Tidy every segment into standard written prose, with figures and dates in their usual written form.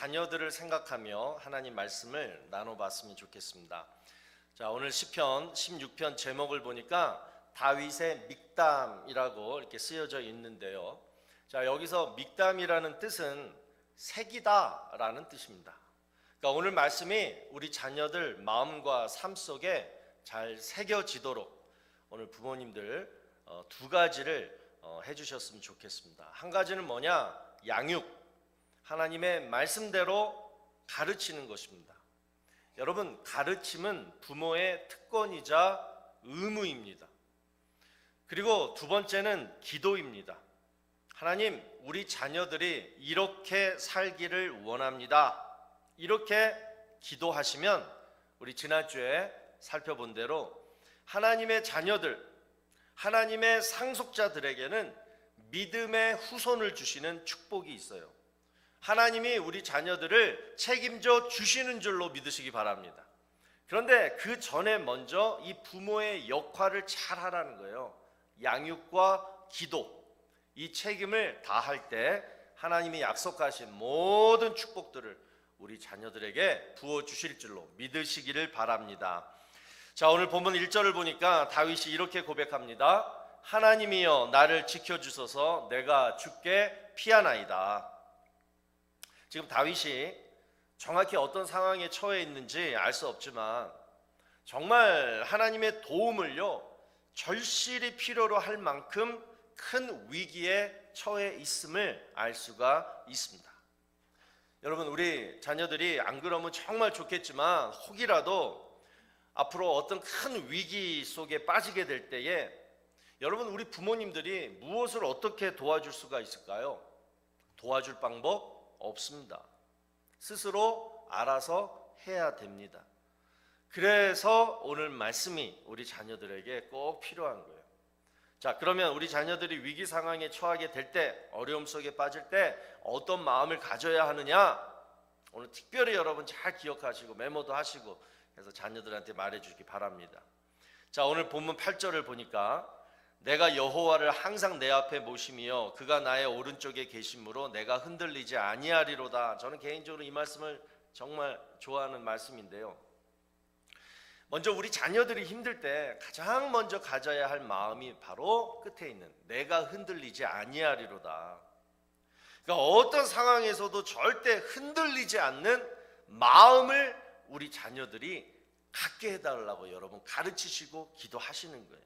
자녀들을 생각하며 하나님 말씀을 나눠봤으면 좋겠습니다. 자, 오늘 시편 16편 제목을 보니까 다윗의 믹담이라고 이렇게 쓰여져 있는데요. 자, 여기서 믹담이라는 뜻은 새기다라는 뜻입니다. 그러니까 오늘 말씀이 우리 자녀들 마음과 삶 속에 잘 새겨지도록 오늘 부모님들 두 가지를 해주셨으면 좋겠습니다. 한 가지는 뭐냐? 양육. 하나님의 말씀대로 가르치는 것입니다. 여러분, 가르침은 부모의 특권이자 의무입니다. 그리고 두 번째는 기도입니다. 하나님, 우리 자녀들이 이렇게 살기를 원합니다. 이렇게 기도하시면 우리 지난주에 살펴본 대로 하나님의 자녀들, 하나님의 상속자들에게는 믿음의 후손을 주시는 축복이 있어요. 하나님이 우리 자녀들을 책임져 주시는 줄로 믿으시기 바랍니다. 그런데 그 전에 먼저 이 부모의 역할을 잘 하라는 거예요. 양육과 기도, 이 책임을 다할 때 하나님이 약속하신 모든 축복들을 우리 자녀들에게 부어주실 줄로 믿으시기를 바랍니다. 자, 오늘 본문 1절을 보니까 다윗이 이렇게 고백합니다. 하나님이여 나를 지켜주소서, 내가 주께 피하나이다. 지금 다윗이 정확히 어떤 상황에 처해 있는지 알 수 없지만 정말 하나님의 도움을요 절실히 필요로 할 만큼 큰 위기에 처해 있음을 알 수가 있습니다. 여러분, 우리 자녀들이 안 그러면 정말 좋겠지만 혹이라도 앞으로 어떤 큰 위기 속에 빠지게 될 때에 여러분, 우리 부모님들이 무엇을 어떻게 도와줄 수가 있을까요? 도와줄 방법 없습니다. 스스로 알아서 해야 됩니다. 그래서 오늘 말씀이 우리 자녀들에게 꼭 필요한 거예요. 자, 그러면 우리 자녀들이 위기 상황에 처하게 될 때, 어려움 속에 빠질 때 어떤 마음을 가져야 하느냐? 오늘 특별히 여러분 잘 기억하시고 메모도 하시고 해서 자녀들한테 말해주시기 바랍니다. 자, 오늘 본문 8절을 보니까 내가 여호와를 항상 내 앞에 모심이여 그가 나의 오른쪽에 계심으로 내가 흔들리지 아니하리로다. 저는 개인적으로 이 말씀을 정말 좋아하는 말씀인데요. 먼저 우리 자녀들이 힘들 때 가장 먼저 가져야 할 마음이 바로 끝에 있는 내가 흔들리지 아니하리로다. 그러니까 어떤 상황에서도 절대 흔들리지 않는 마음을 우리 자녀들이 갖게 해달라고 여러분 가르치시고 기도하시는 거예요.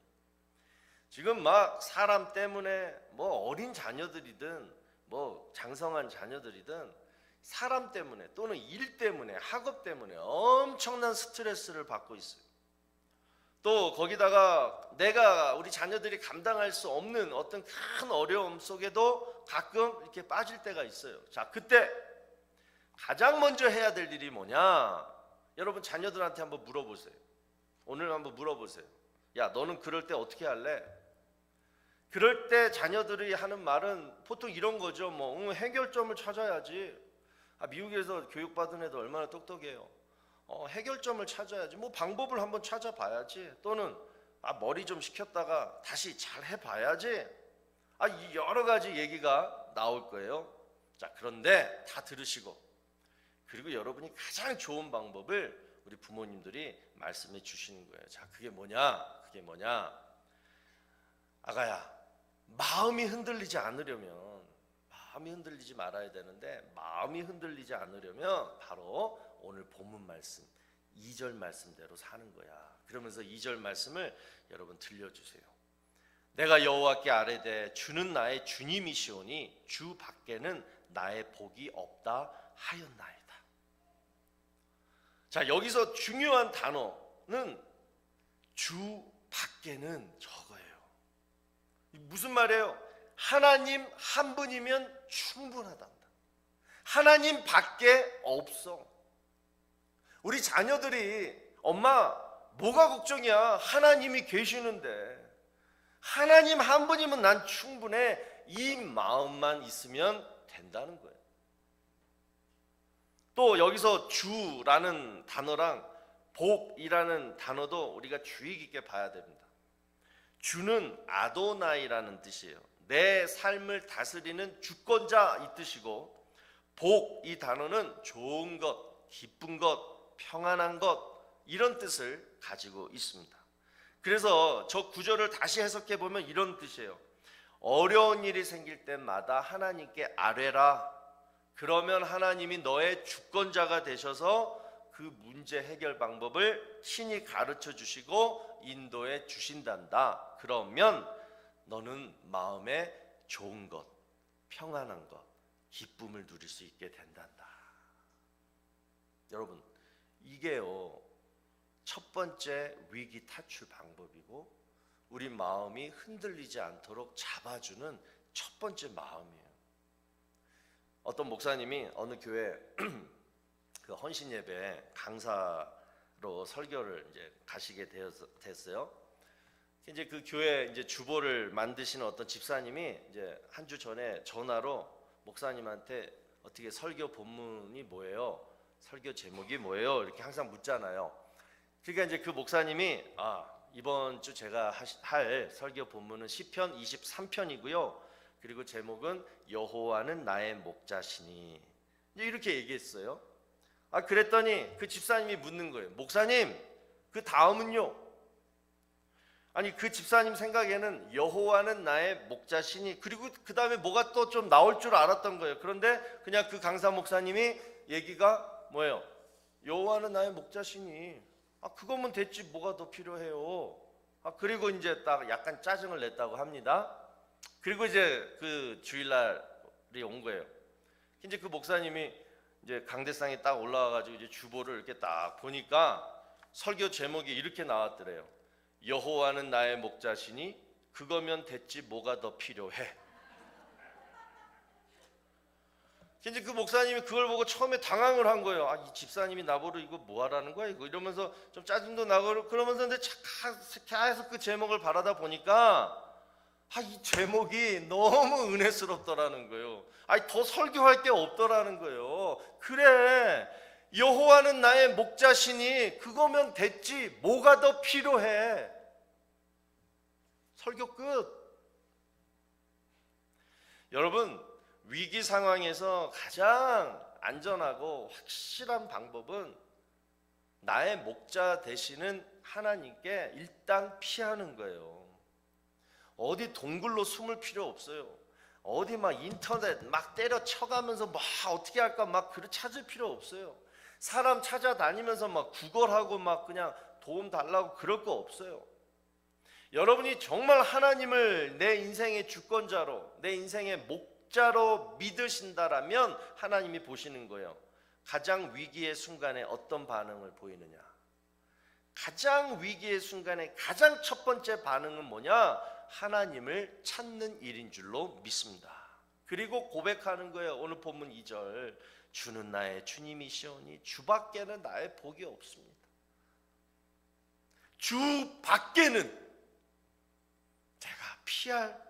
지금 막 사람 때문에 뭐 어린 자녀들이든 뭐 장성한 자녀들이든 사람 때문에 또는 일 때문에 학업 때문에 엄청난 스트레스를 받고 있어요. 또 거기다가 내가 우리 자녀들이 감당할 수 없는 어떤 큰 어려움 속에도 가끔 이렇게 빠질 때가 있어요. 자, 그때 가장 먼저 해야 될 일이 뭐냐? 여러분 자녀들한테 한번 물어보세요. 오늘 한번 물어보세요. 야, 너는 그럴 때 어떻게 할래? 그럴 때 자녀들이 하는 말은 보통 이런 거죠. 해결점을 찾아야지. 미국에서 교육받은 애들 얼마나 똑똑해요. 해결점을 찾아야지. 방법을 한번 찾아봐야지. 또는 머리 좀 식혔다가 다시 잘 해봐야지. 이 여러 가지 얘기가 나올 거예요. 자, 그런데 다 들으시고 그리고 여러분이 가장 좋은 방법을 우리 부모님들이 말씀해 주시는 거예요. 자, 그게 뭐냐? 아가야, 마음이 흔들리지 말아야 되는데 마음이 흔들리지 않으려면 바로 오늘 본문 말씀 2절 말씀대로 사는 거야. 그러면서 2절 말씀을 여러분 들려주세요. 내가 여호와께 아뢰되 주는 나의 주님이시오니 주 밖에는 나의 복이 없다 하였나이다. 자, 여기서 중요한 단어는 주 밖에는 저거예요. 무슨 말이에요? 하나님 한 분이면 충분하답니다. 하나님 밖에 없어. 우리 자녀들이 엄마 뭐가 걱정이야? 하나님이 계시는데 하나님 한 분이면 난 충분해. 이 마음만 있으면 된다는 거예요. 또 여기서 주라는 단어랑 복이라는 단어도 우리가 주의 깊게 봐야 됩니다. 주는 아도나이라는 뜻이에요. 내 삶을 다스리는 주권자 이 뜻이고, 복, 이 단어는 좋은 것, 기쁜 것, 평안한 것, 이런 뜻을 가지고 있습니다. 그래서 저 구절을 다시 해석해 보면 이런 뜻이에요. 어려운 일이 생길 때마다 하나님께 아뢰라. 그러면 하나님이 너의 주권자가 되셔서 그 문제 해결 방법을 신이 가르쳐 주시고 인도해 주신단다. 그러면 너는 마음에 좋은 것, 평안한 것, 기쁨을 누릴 수 있게 된단다. 여러분, 이게요 첫 번째 위기 탈출 방법이고 우리 마음이 흔들리지 않도록 잡아주는 첫 번째 마음이에요. 어떤 목사님이 어느 교회 그 헌신 예배 강사로 설교를 이제 가시게 됐어요. 이제 그 교회 이제 주보를 만드시는 어떤 집사님이 이제 한 주 전에 전화로 목사님한테 어떻게 설교 본문이 뭐예요? 설교 제목이 뭐예요? 이렇게 항상 묻잖아요. 그러니까 이제 그 목사님이 이번 주 제가 할 설교 본문은 시편 23편이고요. 그리고 제목은 여호와는 나의 목자시니, 이렇게 얘기했어요. 그랬더니 그 집사님이 묻는 거예요. 목사님, 그 다음은요? 아니, 그 집사님 생각에는 여호와는 나의 목자시니, 그리고 그 다음에 뭐가 또 좀 나올 줄 알았던 거예요. 그런데 그냥 그 강사 목사님이 얘기가 뭐예요? 여호와는 나의 목자시니, 그거면 됐지 뭐가 더 필요해요. 그리고 이제 딱 약간 짜증을 냈다고 합니다. 그리고 이제 그 주일날이 온 거예요. 이제 그 목사님이 이제 강대상에 딱 올라와가지고 이제 주보를 이렇게 딱 보니까 설교 제목이 이렇게 나왔더래요. 여호와는 나의 목자시니 그거면 됐지 뭐가 더 필요해. 이제 그 목사님이 그걸 보고 처음에 당황을 한 거예요. 이 집사님이 나보고 이거 뭐 하라는 거야? 이러면서 좀 짜증도 나고 그러면서 근데 계속 그 제목을 바라다 보니까 이 제목이 너무 은혜스럽더라는 거예요. 더 설교할 게 없더라는 거예요. 그래, 여호와는 나의 목자시니 그거면 됐지 뭐가 더 필요해. 설교 끝. 여러분, 위기 상황에서 가장 안전하고 확실한 방법은 나의 목자 되시는 하나님께 일단 피하는 거예요. 어디 동굴로 숨을 필요 없어요. 어디 막 인터넷 막 때려쳐가면서 막 어떻게 할까 막 그를 찾을 필요 없어요. 사람 찾아다니면서 막 구걸하고 막 그냥 도움 달라고 그럴 거 없어요. 여러분이 정말 하나님을 내 인생의 주권자로, 내 인생의 목자로 믿으신다라면 하나님이 보시는 거예요. 가장 위기의 순간에 어떤 반응을 보이느냐. 가장 위기의 순간에 가장 첫 번째 반응은 뭐냐? 하나님을 찾는 일인 줄로 믿습니다. 그리고 고백하는 거예요. 오늘 본문 2절, 주는 나의 주님이시오니 주밖에는 나의 복이 없습니다. 주밖에는 제가 피할,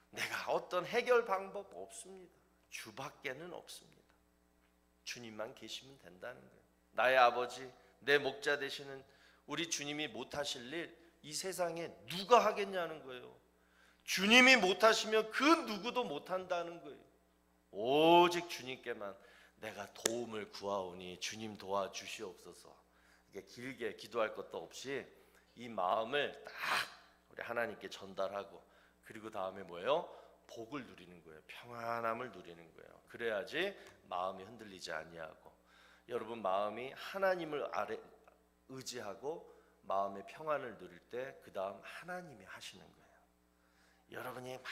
내가 어떤 해결 방법 없습니다. 주밖에는 없습니다. 주님만 계시면 된다는 거예요. 나의 아버지, 내 목자 되시는 우리 주님이 못하실 일 이 세상에 누가 하겠냐는 거예요. 주님이 못하시면 그 누구도 못한다는 거예요. 오직 주님께만 내가 도움을 구하오니 주님 도와주시옵소서. 이게 길게 기도할 것도 없이 이 마음을 딱 우리 하나님께 전달하고, 그리고 다음에 뭐예요? 복을 누리는 거예요. 평안함을 누리는 거예요. 그래야지 마음이 흔들리지 아니하고, 여러분 마음이 하나님을 의지하고 마음의 평안을 누릴 때 그 다음 하나님이 하시는 거예요. 여러분이 막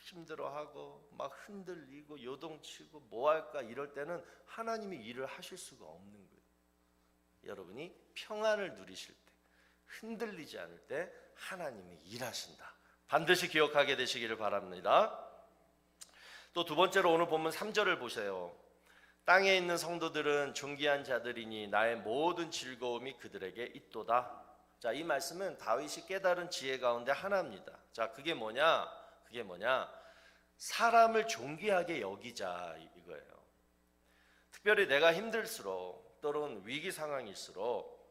힘들어하고 막 흔들리고 요동치고 뭐 할까 이럴 때는 하나님이 일을 하실 수가 없는 거예요. 여러분이 평안을 누리실 때, 흔들리지 않을 때 하나님이 일하신다. 반드시 기억하게 되시기를 바랍니다. 또 두 번째로 오늘 본문 3절을 보세요. 땅에 있는 성도들은 존귀한 자들이니 나의 모든 즐거움이 그들에게 있도다. 자, 이 말씀은 다윗이 깨달은 지혜 가운데 하나입니다. 자, 그게 뭐냐? 사람을 존귀하게 여기자 이거예요. 특별히 내가 힘들수록 또는 위기 상황일수록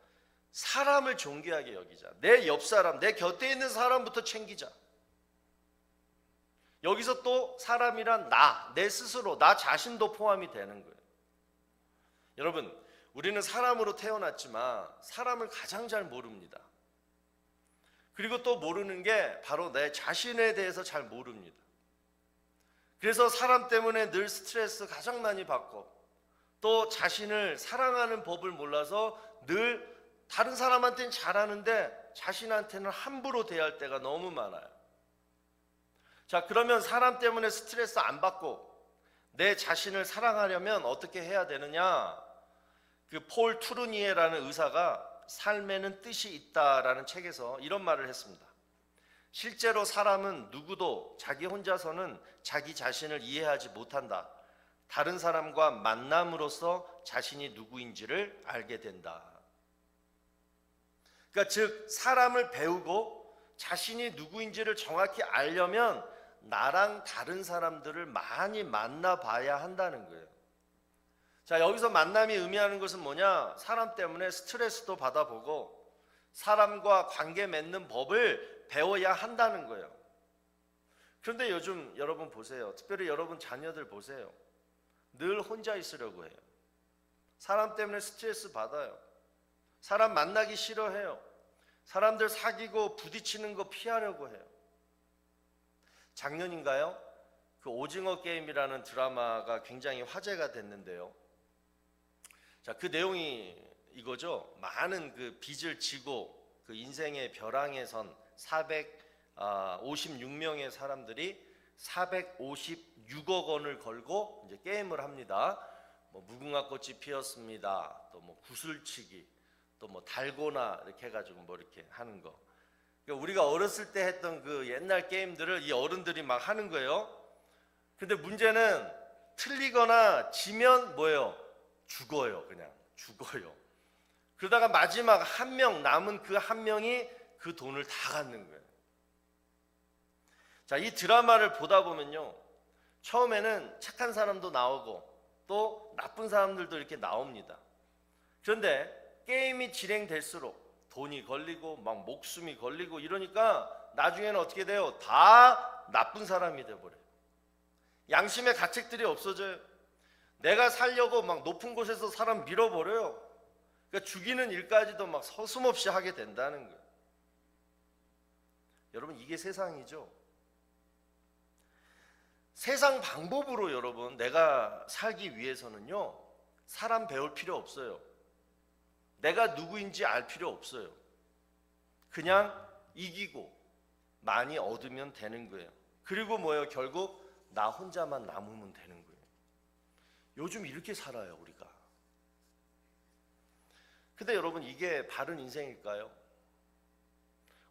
사람을 존귀하게 여기자. 내 옆 사람, 내 곁에 있는 사람부터 챙기자. 여기서 또 사람이란 내 스스로, 나 자신도 포함이 되는 거예요. 여러분, 우리는 사람으로 태어났지만 사람을 가장 잘 모릅니다. 그리고 또 모르는 게 바로 내 자신에 대해서 잘 모릅니다. 그래서 사람 때문에 늘 스트레스 가장 많이 받고, 또 자신을 사랑하는 법을 몰라서 늘 다른 사람한테는 잘하는데 자신한테는 함부로 대할 때가 너무 많아요. 자, 그러면 사람 때문에 스트레스 안 받고 내 자신을 사랑하려면 어떻게 해야 되느냐? 그 폴 투르니에라는 의사가 삶에는 뜻이 있다라는 책에서 이런 말을 했습니다. 실제로 사람은 누구도 자기 혼자서는 자기 자신을 이해하지 못한다. 다른 사람과 만남으로써 자신이 누구인지를 알게 된다. 그러니까 즉, 사람을 배우고 자신이 누구인지를 정확히 알려면 나랑 다른 사람들을 많이 만나봐야 한다는 거예요. 자, 여기서 만남이 의미하는 것은 뭐냐? 사람 때문에 스트레스도 받아보고 사람과 관계 맺는 법을 배워야 한다는 거예요. 그런데 요즘 여러분 보세요. 특별히 여러분 자녀들 보세요. 늘 혼자 있으려고 해요. 사람 때문에 스트레스 받아요. 사람 만나기 싫어해요. 사람들 사귀고 부딪히는 거 피하려고 해요. 작년인가요? 그 오징어 게임이라는 드라마가 굉장히 화제가 됐는데요. 자, 그 내용이 이거죠. 많은 그 빚을 지고 그 인생의 벼랑에 선 456명의 사람들이 456억 원을 걸고 이제 게임을 합니다. 뭐 무궁화 꽃이 피었습니다. 또 뭐 구슬치기, 또 뭐 달고나 이렇게 해가지고 뭐 이렇게 하는 거. 그러니까 우리가 어렸을 때 했던 그 옛날 게임들을 이 어른들이 막 하는 거예요. 근데 문제는 틀리거나 지면 뭐예요? 죽어요. 그냥 죽어요. 그러다가 마지막 한 명 남은 그 한 명이 그 돈을 다 갖는 거예요. 자, 이 드라마를 보다 보면요, 처음에는 착한 사람도 나오고 또 나쁜 사람들도 이렇게 나옵니다. 그런데 게임이 진행될수록 돈이 걸리고 막 목숨이 걸리고 이러니까 나중에는 어떻게 돼요? 다 나쁜 사람이 돼버려요. 양심의 가책들이 없어져요. 내가 살려고 막 높은 곳에서 사람 밀어버려요. 그러니까 죽이는 일까지도 막 서슴없이 하게 된다는 거예요. 여러분, 이게 세상이죠. 세상 방법으로 여러분 내가 살기 위해서는요, 사람 배울 필요 없어요. 내가 누구인지 알 필요 없어요. 그냥 이기고 많이 얻으면 되는 거예요. 그리고 뭐예요? 결국 나 혼자만 남으면 되는 거예요. 요즘 이렇게 살아요, 우리가. 근데 여러분, 이게 바른 인생일까요?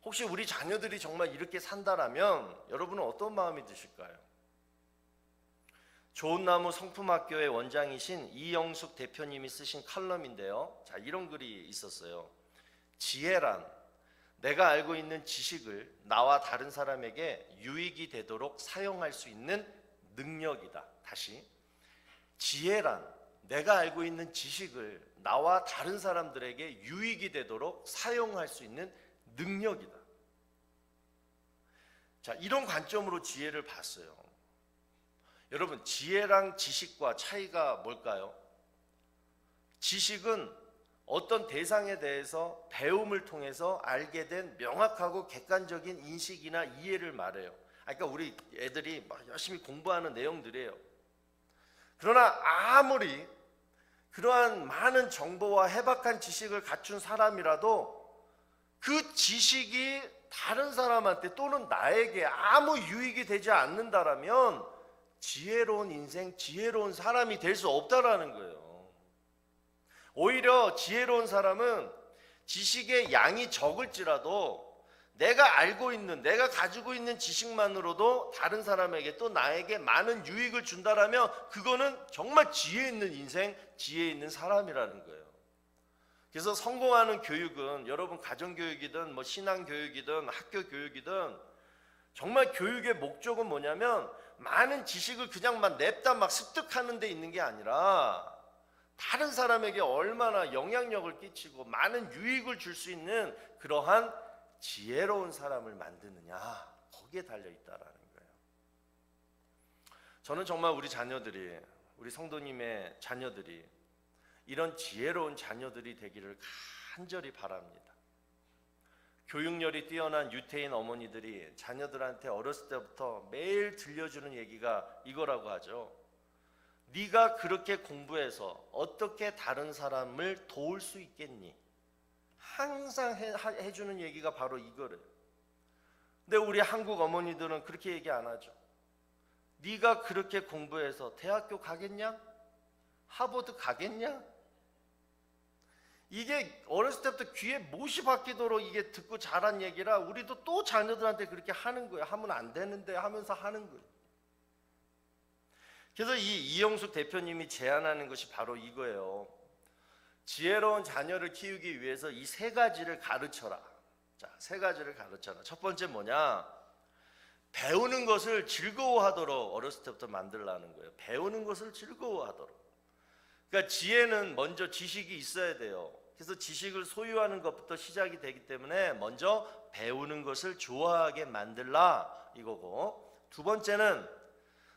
혹시 우리 자녀들이 정말 이렇게 산다라면 여러분은 어떤 마음이 드실까요? 좋은나무 성품학교의 원장이신 이영숙 대표님이 쓰신 칼럼인데요. 자, 이런 글이 있었어요. 지혜란 내가 알고 있는 지식을 나와 다른 사람에게 유익이 되도록 사용할 수 있는 능력이다. 다시, 지혜란 내가 알고 있는 지식을 나와 다른 사람들에게 유익이 되도록 사용할 수 있는 능력이다. 자, 이런 관점으로 지혜를 봤어요. 여러분, 지혜랑 지식과 차이가 뭘까요? 지식은 어떤 대상에 대해서 배움을 통해서 알게 된 명확하고 객관적인 인식이나 이해를 말해요. 그러니까 우리 애들이 막 열심히 공부하는 내용들이에요. 그러나 아무리 그러한 많은 정보와 해박한 지식을 갖춘 사람이라도 그 지식이 다른 사람한테 또는 나에게 아무 유익이 되지 않는다라면 지혜로운 인생, 지혜로운 사람이 될 수 없다라는 거예요. 오히려 지혜로운 사람은 지식의 양이 적을지라도 내가 알고 있는, 내가 가지고 있는 지식만으로도 다른 사람에게 또 나에게 많은 유익을 준다라면 그거는 정말 지혜 있는 인생, 지혜 있는 사람이라는 거예요. 그래서 성공하는 교육은 여러분 가정교육이든 뭐 신앙교육이든 학교교육이든 정말 교육의 목적은 뭐냐면 많은 지식을 그냥만 냅다 막 습득하는 데 있는 게 아니라 다른 사람에게 얼마나 영향력을 끼치고 많은 유익을 줄 수 있는 그러한 지혜로운 사람을 만드느냐, 거기에 달려 있다라는 거예요. 저는 정말 우리 자녀들이, 우리 성도님의 자녀들이 이런 지혜로운 자녀들이 되기를 간절히 바랍니다. 교육열이 뛰어난 유태인 어머니들이 자녀들한테 어렸을 때부터 매일 들려주는 얘기가 이거라고 하죠. 네가 그렇게 공부해서 어떻게 다른 사람을 도울 수 있겠니? 항상 해주는 얘기가 바로 이거래요. 근데 우리 한국 어머니들은 그렇게 얘기 안 하죠. 네가 그렇게 공부해서 대학교 가겠냐? 하버드 가겠냐? 이게 어렸을 때부터 귀에 못이 박히도록 이게 듣고 자란 얘기라 우리도 또 자녀들한테 그렇게 하는 거예요. 하면 안 되는데 하면서 하는 거예요. 그래서 이 이영숙 대표님이 제안하는 것이 바로 이거예요. 지혜로운 자녀를 키우기 위해서 이 세 가지를 가르쳐라. 자, 세 가지를 가르쳐라. 첫 번째 뭐냐? 배우는 것을 즐거워하도록 어렸을 때부터 만들라는 거예요. 배우는 것을 즐거워하도록. 그러니까 지혜는 먼저 지식이 있어야 돼요. 그래서 지식을 소유하는 것부터 시작이 되기 때문에 먼저 배우는 것을 좋아하게 만들라 이거고, 두 번째는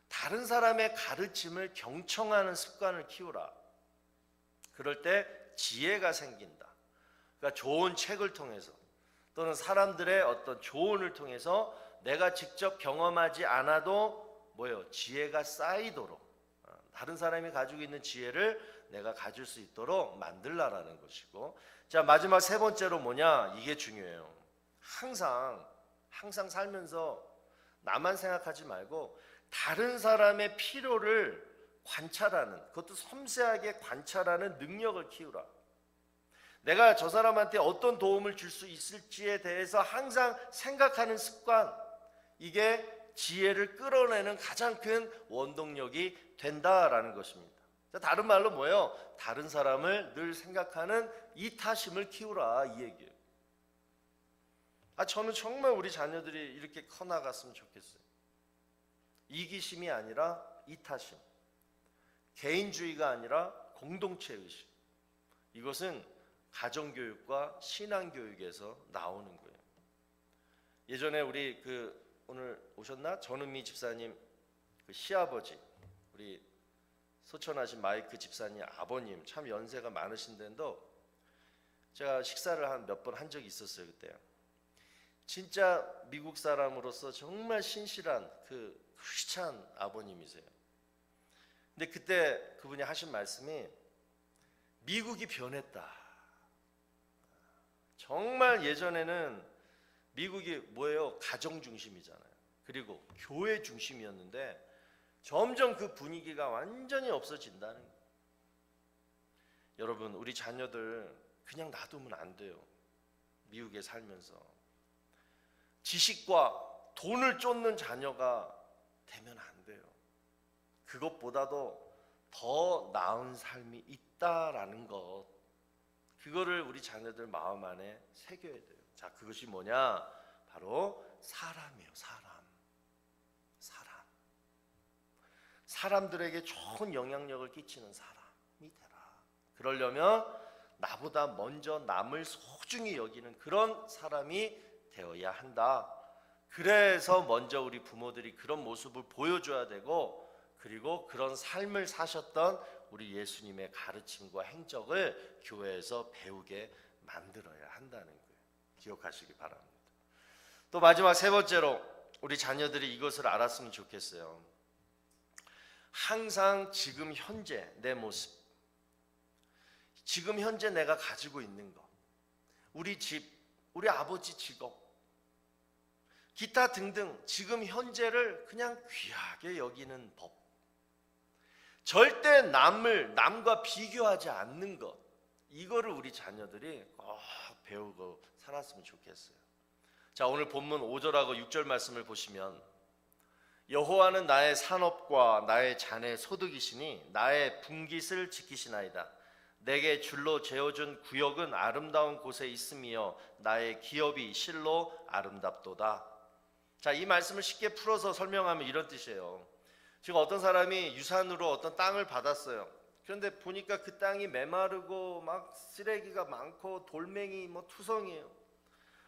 다른 사람의 가르침을 경청하는 습관을 키우라. 그럴 때 지혜가 생긴다. 그러니까 좋은 책을 통해서 또는 사람들의 어떤 조언을 통해서 내가 직접 경험하지 않아도 지혜가 쌓이도록, 다른 사람이 가지고 있는 지혜를 내가 가질 수 있도록 만들라라는 것이고, 자, 마지막 세 번째로 뭐냐? 이게 중요해요. 항상 살면서 나만 생각하지 말고 다른 사람의 필요를 관찰하는, 그것도 섬세하게 관찰하는 능력을 키우라. 내가 저 사람한테 어떤 도움을 줄 수 있을지에 대해서 항상 생각하는 습관, 이게 지혜를 끌어내는 가장 큰 원동력이 된다라는 것입니다. 다른 말로 뭐예요? 다른 사람을 늘 생각하는 이타심을 키우라, 이 얘기예요. 저는 정말 우리 자녀들이 이렇게 커나갔으면 좋겠어요. 이기심이 아니라 이타심, 개인주의가 아니라 공동체의식. 이것은 가정교육과 신앙교육에서 나오는 거예요. 예전에 우리 오늘 오셨나? 전은미 집사님 시아버지, 우리 소천하신 마이크 집사님 아버님, 참 연세가 많으신데도 제가 식사를 몇 번 한 적이 있었어요. 그때 진짜 미국 사람으로서 정말 신실한 크리스찬 아버님이세요. 근데 그때 그분이 하신 말씀이 미국이 변했다. 정말 예전에는 미국이 가정 중심이잖아요. 그리고 교회 중심이었는데 점점 그 분위기가 완전히 없어진다는 거예요. 여러분, 우리 자녀들 그냥 놔두면 안 돼요. 미국에 살면서 지식과 돈을 쫓는 자녀가 되면 안 돼요. 그것보다도 더 나은 삶이 있다라는 것, 그거를 우리 자녀들 마음 안에 새겨야 돼요. 자, 그것이 뭐냐? 바로 사람이에요. 사람들에게 좋은 영향력을 끼치는 사람이 되라. 그러려면 나보다 먼저 남을 소중히 여기는 그런 사람이 되어야 한다. 그래서 먼저 우리 부모들이 그런 모습을 보여줘야 되고, 그리고 그런 삶을 사셨던 우리 예수님의 가르침과 행적을 교회에서 배우게 만들어야 한다는 거예요. 기억하시기 바랍니다. 또 마지막 세 번째로 우리 자녀들이 이것을 알았으면 좋겠어요. 항상 지금 현재 내 모습, 지금 현재 내가 가지고 있는 것, 우리 집, 우리 아버지 직업, 기타 등등 지금 현재를 그냥 귀하게 여기는 법, 절대 남과 비교하지 않는 것, 이거를 우리 자녀들이 꼭 배우고 살았으면 좋겠어요. 자, 오늘 본문 5절하고 6절 말씀을 보시면, 여호와는 나의 산업과 나의 잔의 소득이시니 나의 분깃을 지키시나이다. 내게 줄로 재어준 구역은 아름다운 곳에 있으며 나의 기업이 실로 아름답도다. 자, 이 말씀을 쉽게 풀어서 설명하면 이런 뜻이에요. 지금 어떤 사람이 유산으로 어떤 땅을 받았어요. 그런데 보니까 그 땅이 메마르고 막 쓰레기가 많고 돌멩이 투성이에요.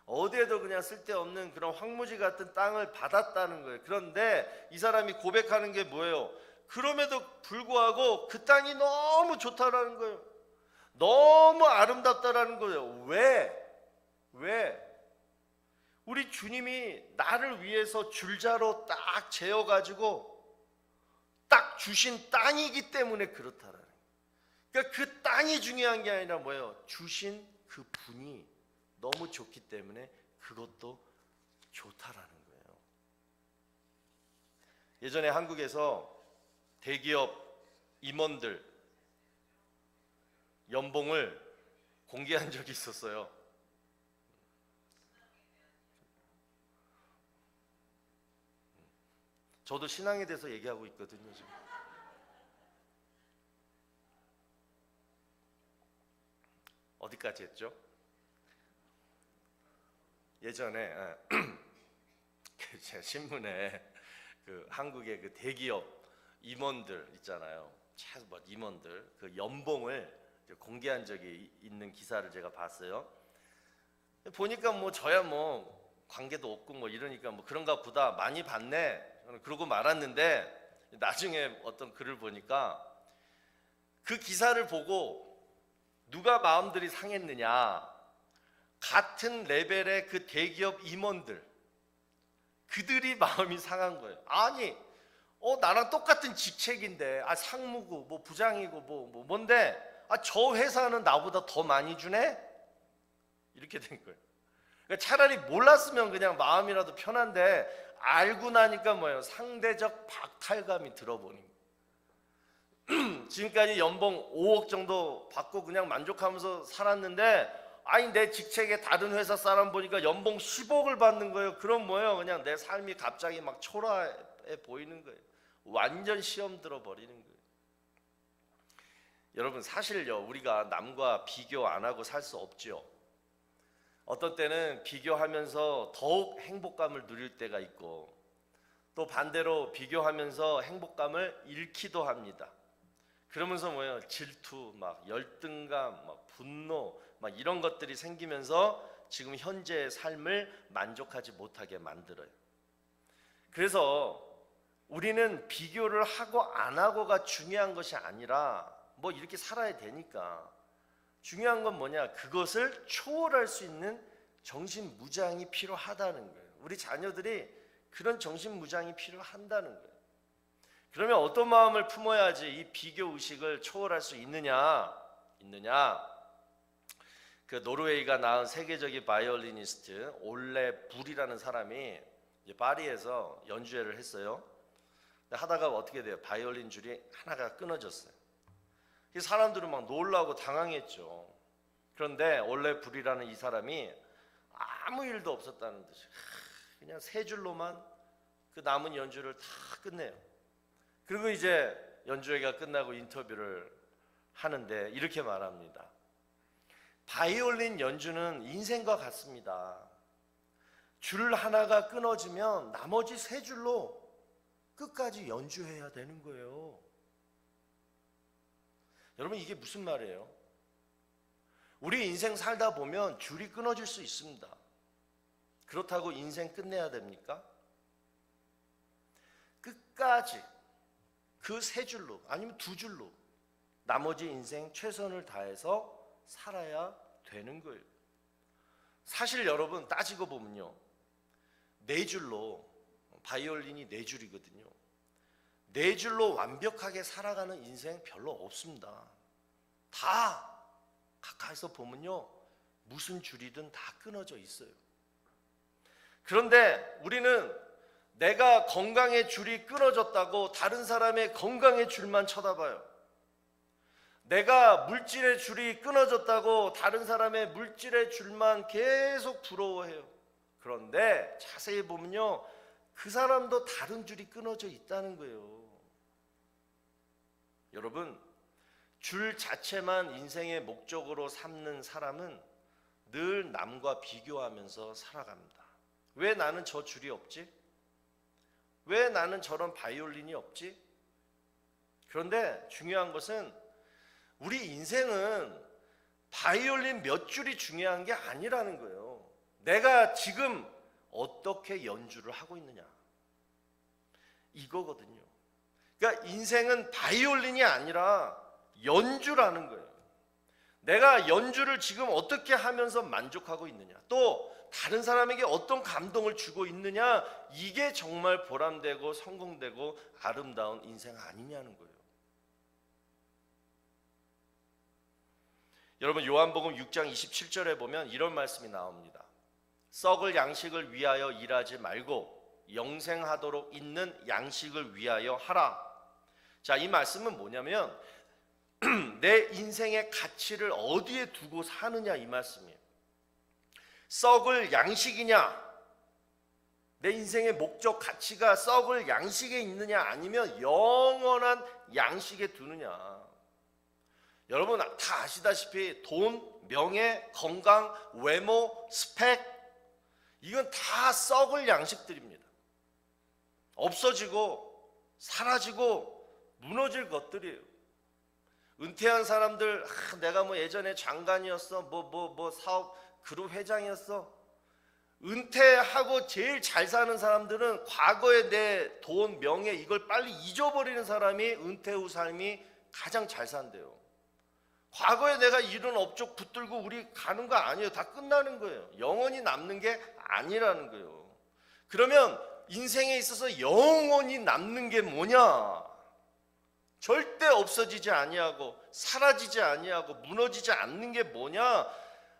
어디에도 그냥 쓸데없는 그런 황무지 같은 땅을 받았다는 거예요. 그런데 이 사람이 고백하는 게 뭐예요? 그럼에도 불구하고 그 땅이 너무 좋다라는 거예요. 너무 아름답다라는 거예요. 왜? 우리 주님이 나를 위해서 줄자로 딱 재어가지고 딱 주신 땅이기 때문에 그렇다라는 거예요. 그러니까 그 땅이 중요한 게 아니라 뭐예요? 주신 그 분이 너무 좋기 때문에 그것도 좋다라는 거예요. 예전에 한국에서 대기업 임원들 연봉을 공개한 적이 있었어요. 저도 신앙에 대해서 얘기하고 있거든요, 지금. 어디까지 했죠? 예전에 제 신문에 그 한국의 그 대기업 임원들 있잖아요. 최소 임원들 그 연봉을 공개한 적이 있는 기사를 제가 봤어요. 보니까 뭐 저야 뭐 관계도 없고 뭐 이러니까 뭐 그런가 보다 많이 받네 그러고 말았는데, 나중에 어떤 글을 보니까 그 기사를 보고 누가 마음들이 상했느냐, 같은 레벨의 그 대기업 임원들, 그들이 마음이 상한 거예요. 아니 나랑 똑같은 직책인데 상무고 뭐 부장이고 뭔데 저 회사는 나보다 더 많이 주네? 이렇게 된 거예요. 그러니까 차라리 몰랐으면 그냥 마음이라도 편한데 알고 나니까 뭐예요? 상대적 박탈감이 들어버린 거예요. 지금까지 연봉 5억 정도 받고 그냥 만족하면서 살았는데 내 직책에 다른 회사 사람 보니까 연봉 10억을 받는 거예요. 그럼 뭐예요? 그냥 내 삶이 갑자기 막 초라해 보이는 거예요. 완전 시험 들어버리는 거예요. 여러분, 사실요, 우리가 남과 비교 안 하고 살 수 없죠. 어떤 때는 비교하면서 더욱 행복감을 누릴 때가 있고, 또 반대로 비교하면서 행복감을 잃기도 합니다. 그러면서 뭐예요? 질투, 막 열등감, 막 분노, 막 이런 것들이 생기면서 지금 현재의 삶을 만족하지 못하게 만들어요. 그래서 우리는 비교를 하고 안 하고가 중요한 것이 아니라 뭐 이렇게 살아야 되니까 중요한 건 뭐냐? 그것을 초월할 수 있는 정신무장이 필요하다는 거예요. 우리 자녀들이 그런 정신무장이 필요한다는 거예요. 그러면 어떤 마음을 품어야지 이 비교 의식을 초월할 수 있느냐? 그 노르웨이가 낳은 세계적인 바이올리니스트 올레 불이라는 사람이 이제 파리에서 연주회를 했어요. 근데 하다가 어떻게 돼요? 바이올린 줄이 하나가 끊어졌어요. 사람들은 막 놀라고 당황했죠. 그런데 올레 불이라는 이 사람이 아무 일도 없었다는 듯이 그냥 세 줄로만 그 남은 연주를 다 끝내요. 그리고 이제 연주회가 끝나고 인터뷰를 하는데 이렇게 말합니다. 바이올린 연주는 인생과 같습니다. 줄 하나가 끊어지면 나머지 세 줄로 끝까지 연주해야 되는 거예요. 여러분, 이게 무슨 말이에요? 우리 인생 살다 보면 줄이 끊어질 수 있습니다. 그렇다고 인생 끝내야 됩니까? 끝까지 그 세 줄로 아니면 두 줄로 나머지 인생 최선을 다해서 살아야 되는 거예요. 사실 여러분 따지고 보면요, 네 줄로, 바이올린이 네 줄이거든요. 네 줄로 완벽하게 살아가는 인생 별로 없습니다. 다 가까이서 보면요, 무슨 줄이든 다 끊어져 있어요. 그런데 우리는 내가 건강의 줄이 끊어졌다고 다른 사람의 건강의 줄만 쳐다봐요. 내가 물질의 줄이 끊어졌다고 다른 사람의 물질의 줄만 계속 부러워해요. 그런데 자세히 보면요, 그 사람도 다른 줄이 끊어져 있다는 거예요. 여러분, 줄 자체만 인생의 목적으로 삼는 사람은 늘 남과 비교하면서 살아갑니다. 왜 나는 저 줄이 없지? 왜 나는 저런 바이올린이 없지? 그런데 중요한 것은 우리 인생은 바이올린 몇 줄이 중요한 게 아니라는 거예요. 내가 지금 어떻게 연주를 하고 있느냐, 이거거든요. 그러니까 인생은 바이올린이 아니라 연주라는 거예요. 내가 연주를 지금 어떻게 하면서 만족하고 있느냐, 또 다른 사람에게 어떤 감동을 주고 있느냐, 이게 정말 보람되고 성공되고 아름다운 인생 아니냐는 거예요. 여러분, 요한복음 6장 27절에 보면 이런 말씀이 나옵니다. 썩을 양식을 위하여 일하지 말고 영생하도록 있는 양식을 위하여 하라. 자, 이 말씀은 뭐냐면 내 인생의 가치를 어디에 두고 사느냐, 이 말씀이에요. 썩을 양식이냐, 내 인생의 목적 가치가 썩을 양식에 있느냐, 아니면 영원한 양식에 두느냐. 여러분 다 아시다시피 돈, 명예, 건강, 외모, 스펙, 이건 다 썩을 양식들입니다. 없어지고 사라지고 무너질 것들이에요. 은퇴한 사람들, 내가 뭐 예전에 장관이었어, 뭐 사업 그룹 회장이었어. 은퇴하고 제일 잘 사는 사람들은 과거의 내 돈, 명예, 이걸 빨리 잊어버리는 사람이 은퇴 후 삶이 가장 잘 산대요. 과거에 내가 이룬 업적 붙들고 우리 가는 거 아니에요. 다 끝나는 거예요. 영원히 남는 게 아니라는 거예요. 그러면 인생에 있어서 영원히 남는 게 뭐냐? 절대 없어지지 아니하고 사라지지 아니하고 무너지지 않는 게 뭐냐?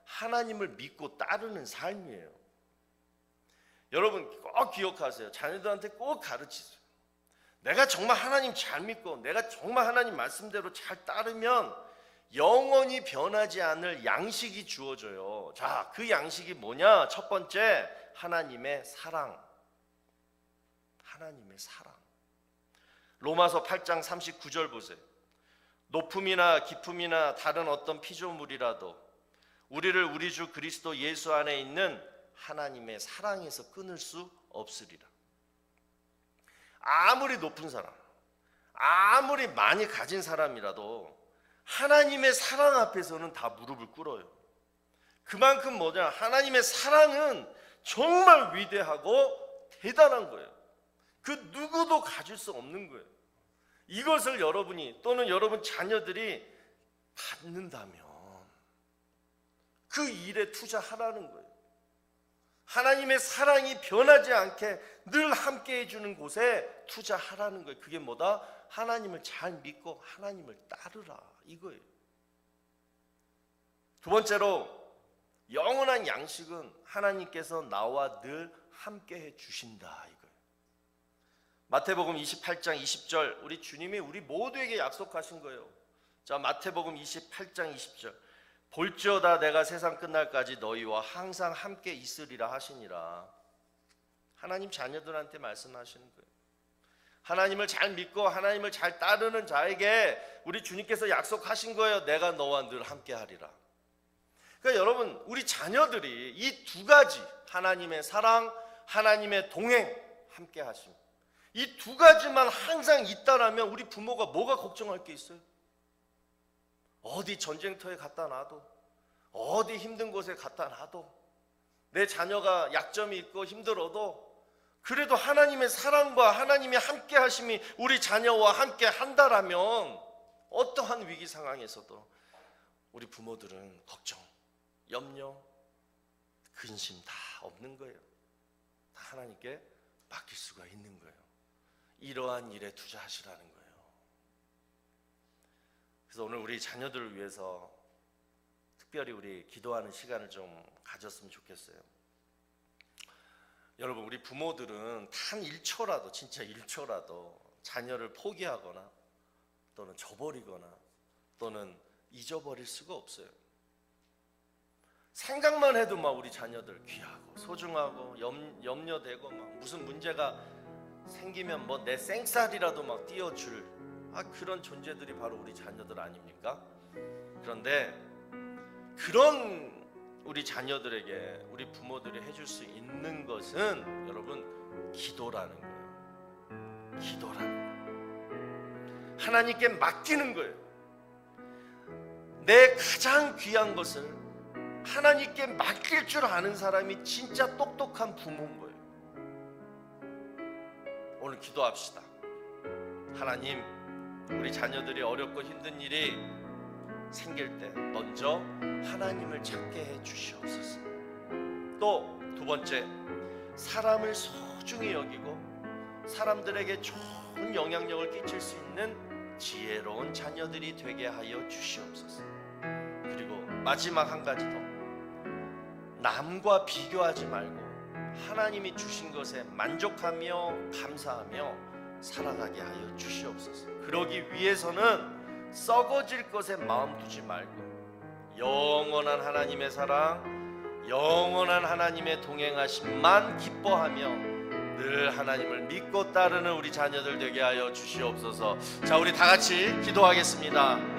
하나님을 믿고 따르는 삶이에요. 여러분 꼭 기억하세요. 자녀들한테 꼭 가르치세요. 내가 정말 하나님 잘 믿고 내가 정말 하나님 말씀대로 잘 따르면 영원히 변하지 않을 양식이 주어져요. 자, 그 양식이 뭐냐? 첫 번째, 하나님의 사랑. 하나님의 사랑. 로마서 8장 39절 보세요. 높음이나 깊음이나 다른 어떤 피조물이라도 우리를 우리 주 그리스도 예수 안에 있는 하나님의 사랑에서 끊을 수 없으리라. 아무리 높은 사람, 아무리 많이 가진 사람이라도 하나님의 사랑 앞에서는 다 무릎을 꿇어요. 그만큼 뭐냐? 하나님의 사랑은 정말 위대하고 대단한 거예요. 그 누구도 가질 수 없는 거예요. 이것을 여러분이 또는 여러분 자녀들이 갖는다면 그 일에 투자하라는 거예요. 하나님의 사랑이 변하지 않게 늘 함께 해주는 곳에 투자하라는 거예요. 그게 뭐다? 하나님을 잘 믿고 하나님을 따르라, 이거예요. 두 번째로, 영원한 양식은 하나님께서 나와 늘 함께 해주신다, 이거예요. 마태복음 28장 20절, 우리 주님이 우리 모두에게 약속하신 거예요. 자, 마태복음 28장 20절. 볼지어다 내가 세상 끝날까지 너희와 항상 함께 있으리라 하시니라. 하나님 자녀들한테 말씀하시는 거예요. 하나님을 잘 믿고 하나님을 잘 따르는 자에게 우리 주님께서 약속하신 거예요. 내가 너와 늘 함께 하리라. 그러니까 여러분, 우리 자녀들이 이 두 가지, 하나님의 사랑, 하나님의 동행, 함께 하심, 이 두 가지만 항상 있다라면 우리 부모가 뭐가 걱정할 게 있어요? 어디 전쟁터에 갖다 놔도, 어디 힘든 곳에 갖다 놔도, 내 자녀가 약점이 있고 힘들어도 그래도 하나님의 사랑과 하나님의 함께 하심이 우리 자녀와 함께 한다라면 어떠한 위기 상황에서도 우리 부모들은 걱정, 염려, 근심 다 없는 거예요. 다 하나님께 맡길 수가 있는 거예요. 이러한 일에 투자하시라는 거예요. 그래서 오늘 우리 자녀들을 위해서 특별히 우리 기도하는 시간을 좀 가졌으면 좋겠어요. 여러분, 우리 부모들은 단 1초라도, 진짜 1초라도 자녀를 포기하거나 또는 저버리거나 또는 잊어버릴 수가 없어요. 생각만 해도 막 우리 자녀들 귀하고 소중하고 염려되고 막 무슨 문제가 생기면 뭐 내 생살이라도 막 띄워줄 그런 존재들이 바로 우리 자녀들 아닙니까? 그런데 그런 우리 자녀들에게 우리 부모들이 해줄 수 있는 것은 여러분 기도라는 거예요. 기도라는 거예요. 하나님께 맡기는 거예요. 내 가장 귀한 것을 하나님께 맡길 줄 아는 사람이 진짜 똑똑한 부모인 거예요. 오늘 기도합시다. 하나님, 우리 자녀들이 어렵고 힘든 일이 생길 때 먼저 하나님을 찾게 해 주시옵소서. 또 두 번째, 사람을 소중히 여기고 사람들에게 좋은 영향력을 끼칠 수 있는 지혜로운 자녀들이 되게 하여 주시옵소서. 그리고 마지막 한 가지 더, 남과 비교하지 말고 하나님이 주신 것에 만족하며 감사하며 살아가게 하여 주시옵소서. 그러기 위해서는 썩어질 것에 마음 두지 말고 영원한 하나님의 사랑, 영원한 하나님의 동행하심만 기뻐하며 늘 하나님을 믿고 따르는 우리 자녀들 되게 하여 주시옵소서. 자, 우리 다 같이 기도하겠습니다.